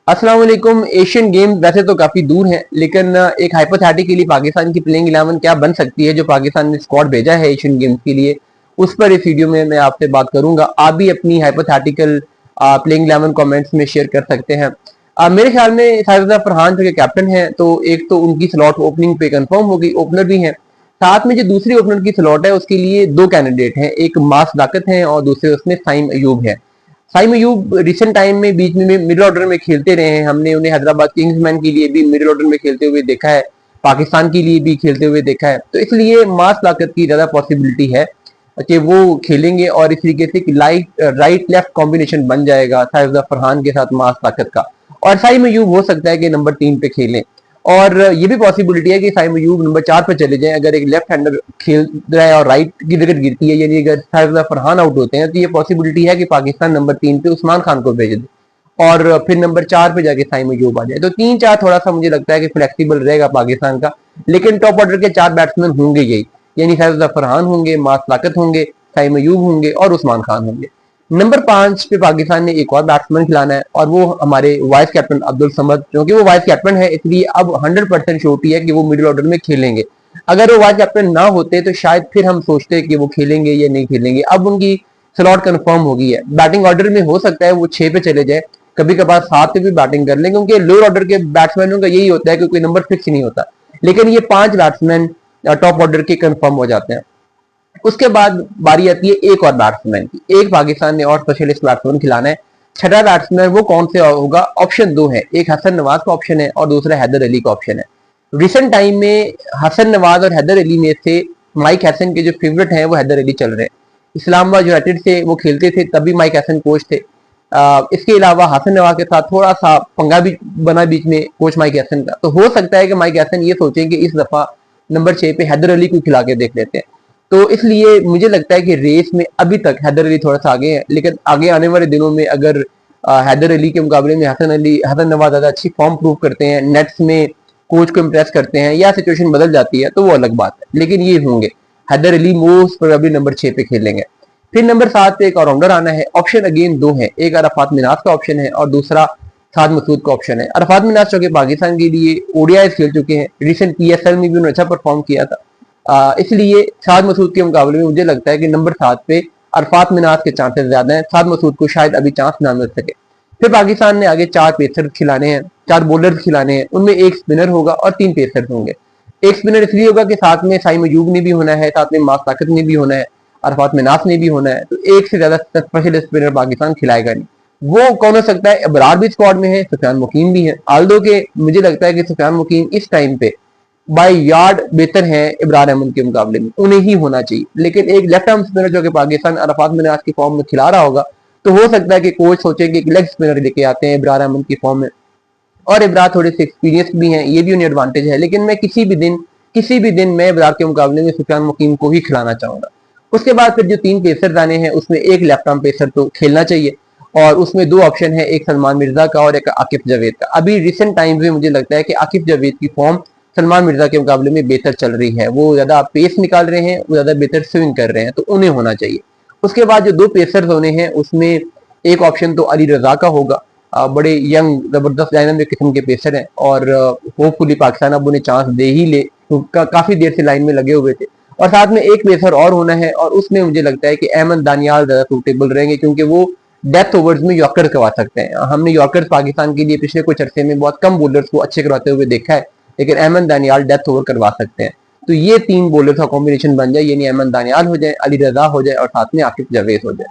अस्सलाम वालेकुम। Asian game वैसे तो काफी दूर है, लेकिन एक हाइपोथेटिकली पाकिस्तान की प्लेइंग 11 क्या बन सकती है जो पाकिस्तान ने स्क्वाड भेजा है एशियन गेम्स के लिए, उस पर इस वीडियो में मैं आपसे बात करूंगा। आप भी अपनी हाइपोथेटिकल प्लेइंग 11 कमेंट्स में शेयर कर सकते हैं। मेरे ख्याल में साजिदा फरहान जो कैप्टन है, तो एक तो उनकी स्लॉट ओपनिंग पे कंफर्म हो गई, ओपनर भी है। साथ में जो दूसरी ओपनर की स्लॉट है उसके लिए दो कैंडिडेट हैं, एक मास दाकत है और दूसरे उसमें साइम अयूब है। साइम अयूब रिसेंट टाइम में बीच में मिडिल ऑर्डर में खेलते रहे हैं। हमने उन्हें हैदराबाद किंग्समैन के लिए भी मिडिल ऑर्डर में खेलते हुए देखा है, पाकिस्तान के लिए भी खेलते हुए देखा है। तो इसलिए मास ताकत की ज्यादा पॉसिबिलिटी है कि वो खेलेंगे और इस तरीके से राइट लेफ्ट कॉम्बिनेशन बन जाएगा साइफुद्दीन फरहान के साथ मास ताकत का। और साइम अयूब हो सकता है कि नंबर 3 पे खेलें, और ये भी पॉसिबिलिटी है कि साइम अयूब नंबर 4 पे चले जाएं। अगर एक लेफ्ट हैंडर खेल रहा है और राइट की विकेट गिरती है, यानी अगर साइफुद्दीन फरहान आउट होते हैं, तो ये पॉसिबिलिटी है कि पाकिस्तान नंबर 3 पे उस्मान खान को भेज दे और फिर नंबर 4 पे जाके साइम अयूब आ जाए। तो 3-4 थोड़ा सा मुझे लगता है कि फ्लेक्सिबल रहेगा पाकिस्तान का, लेकिन टॉप ऑर्डर के 4 बैट्समैन होंगे यही, यानी साइफुद्दीन फरहान होंगे, मास ताकत होंगे, साइम अयूब होंगे और उस्मान खान होंगे। नंबर 5 पे पाकिस्तान ने एक और बैट्समैन खिलाना है, और वो हमारे वाइस कैप्टन अब्दुल समद, क्योंकि वो वाइस कैप्टन है इसलिए अब 100% श्योरिटी है कि वो मिडिल ऑर्डर में खेलेंगे। अगर वो वाइस कैप्टन ना होते तो शायद फिर हम सोचते कि वो खेलेंगे या नहीं खेलेंगे। अब उनकी स्लॉट कंफर्म हो गई है। बैटिंग ऑर्डर में हो सकता है वो 6 पे चले जाए, कभी कभार 7 पे भी बैटिंग कर लें, क्योंकि लोअर ऑर्डर के बैट्समैनों का यही होता है कि कोई नंबर फिक्स नहीं होता। लेकिन ये 5 बैट्समैन टॉप ऑर्डर के कंफर्म हो जाते हैं। उसके बाद बारी आती है एक और बैट्समैन की। एक पाकिस्तान ने और स्पेशलिस्ट बैट्समैन खिलाना है। छठा बैट्समैन वो कौन से होगा? ऑप्शन 2 है, एक हसन नवाज का ऑप्शन है और दूसरा हैदर अली का ऑप्शन है। रिसेंट टाइम में हसन नवाज और हैदर अली में से माइक हैसन के जो फेवरेट हैं वो हैदर अली चल रहे हैं। इस्लामाबाद यूनाइटेड से वो खेलते थे, तभी माइक हैसन कोच थे। इसके अलावा हसन नवाज के साथ थोड़ा सा पंगा भी बना बीच में कोच माइक हैसन का, तो हो सकता है कि माइक हैसन ये सोचें कि इस दफा नंबर 6 पे हैदर अली को खिला के देख लेते हैं। तो इसलिए मुझे लगता है कि रेस में अभी तक हैदर अली थोड़ा सा आगे है, लेकिन आगे आने वाले दिनों में अगर हैदर अली के मुकाबले में हसन नवाज ज्यादा अच्छी फॉर्म प्रूव करते हैं, नेट्स में कोच को इम्प्रेस करते हैं, या सिचुएशन बदल जाती है, तो वो अलग बात है। लेकिन ये होंगे Haidar Ali most probably number 6 पे खेलेंगे। फिर नंबर 7 पे एक ऑलराउंडर आना है। ऑप्शन अगेन 2 है, एक अरफात मिनाज का ऑप्शन है और दूसरा साद मसूद का ऑप्शन है। अरफात मिनाज चूंकि पाकिस्तान के लिए ओडीआई खेल चुके हैं, रिसेंट पीएसएल में भी उन्होंने अच्छा परफॉर्म किया था, इसलिए साद मसूद के मुकाबले में मुझे लगता है कि नंबर 7 पे अरफात मिनाज के चांसेस ज्यादा हैं। साद मसूद को शायद अभी चांस ना मिल सके। फिर पाकिस्तान ने आगे 4 पेसर खिलाने हैं, 4 बॉलर खिलाने हैं। उनमें एक स्पिनर होगा और 3 पेसर होंगे। एक स्पिनर इसलिए होगा कि साथ में साइम अयूब ने भी होना है, साथ में मास ताकत ने भी होना है, अरफात मिनाज ने भी होना है। तो एक से ज्यादा स्पेशल स्पिनर पाकिस्तान खिलाएगा नहीं। वो कौन हो सकता है? इब्रार भी स्क्वाड में है, सुफियान मुकीम भी है। आल्दो के मुझे लगता है कि सुफियान मुकीम इस टाइम पे बाय यार्ड बेहतर है इब्रार अहमद के मुकाबले में, उन्हें ही होना चाहिए। लेकिन एक लेफ्ट आर्म स्पिनर जो कि पाकिस्तान अरफात मिनाज की फॉर्म में खिला रहा होगा, तो हो सकता है कि कोच सोचे कि एक लेग स्पिनर लेके आते हैं इब्रार अहमद की फॉर्म में, और इब्रार थोड़े से एक्सपीरियंस भी हैं, ये भी उन्हें एडवांटेज है। लेकिन मैं किसी भी दिन मैं इब्रार के मुकाबले में सुफियान मुकीम को ही खिलाना चाहूंगा। उसके बाद फिर जो 3 पेसर आने हैं, उसमें एक लेफ्ट आर्म पेसर तो खेलना चाहिए, और उसमें 2 ऑप्शन है, एक सलमान मिर्जा का और एक आकिफ जावेद का। अभी रिसेंट टाइम्स में मुझे लगता है कि आकिफ जावेद की फॉर्म सलमान मिर्जा के मुकाबले में बेहतर चल रही है। वो ज्यादा पेस निकाल रहे हैं, वो ज्यादा बेहतर स्विंग कर रहे हैं, तो उन्हें होना चाहिए। उसके बाद जो 2 पेसर होने हैं, उसमें एक ऑप्शन तो अली रजा का होगा। बड़े यंग जबरदस्त डायनामिक किस्म के पेसर हैं, और होपफुली पाकिस्तान अब उन्हें चांस दे ही ले, तो काफी देर से लाइन में लगे हुए थे। और साथ में एक पेसर और होना है, और उसमें मुझे लगता है कि अहमद दानियाल ज्यादा सूटेबल रहेंगे, क्योंकि वो डेथ ओवर्स में यॉर्कर करवा सकते हैं। हमने यॉर्कर पाकिस्तान के लिए पिछले कुछ अरसे में बहुत कम बॉलर्स को अच्छे करवाते हुए देखा है, लेकिन अहमद दानियाल डेथ ओवर करवा सकते हैं। तो ये 3 बॉलर का कॉम्बिनेशन बन जाए, यानी अहमद दानियाल हो जाए, अली रजा हो जाए और साथ में आकिफ जावेद हो जाए।